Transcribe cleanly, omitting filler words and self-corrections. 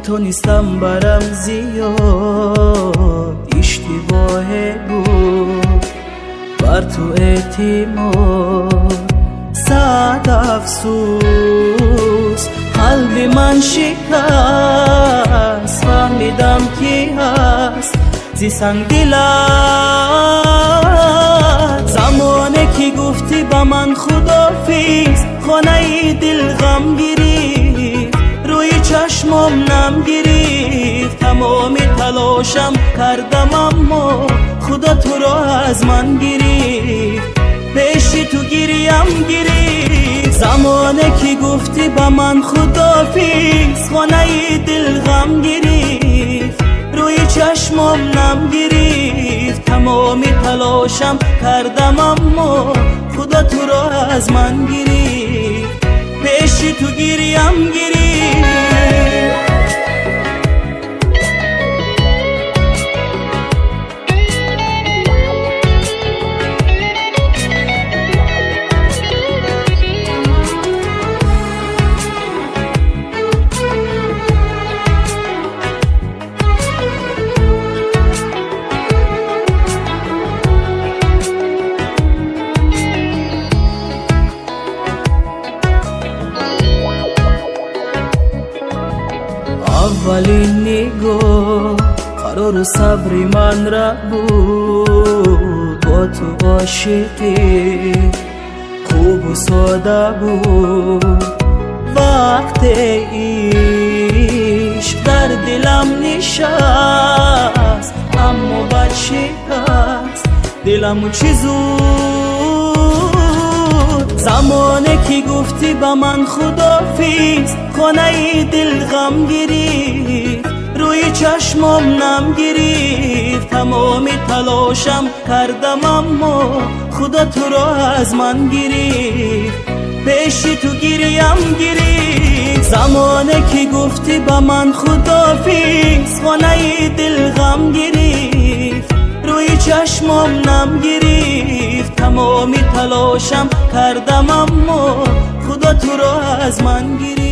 تو نیستم برم زیاد اشتباهه بود بر تو اعتماد صد افسوس قلب من شکست فهمیدم کی هست زی سنگ دلت زمانه که گفتی با من خدافیز خانه دل غم گرفت روی چشمم نم گرفت تمام تلاشم کردم اما خدا تو را از من گرفت پیش تو گریم گرفت زمانه که گفتی با من خدافیز خانه دل غم گرفت روی چشمم نم گرفت تمام تلاشم کردم اما خدا تو را از من گرفت پیش تو گریم گرفت اولین نگاه قرار و صبر من را بود با تو عاشقی خوب و ساده بود وقت عشق در دلم نشست اما بد شکست دلم چیزود زمانه که گفتی با من خدافیز خانه دل غم گرفت روی چشمم نم گرفت تمام تلاشم کردم اما خدا تو را از من گرفت پیش تو گریم گرفت زمانه که گفتی با من خدافیز خانه دل غم گرفت روی چشمم نم گرفت تمام تلاشم کردم اما خدا تو را از من گرفت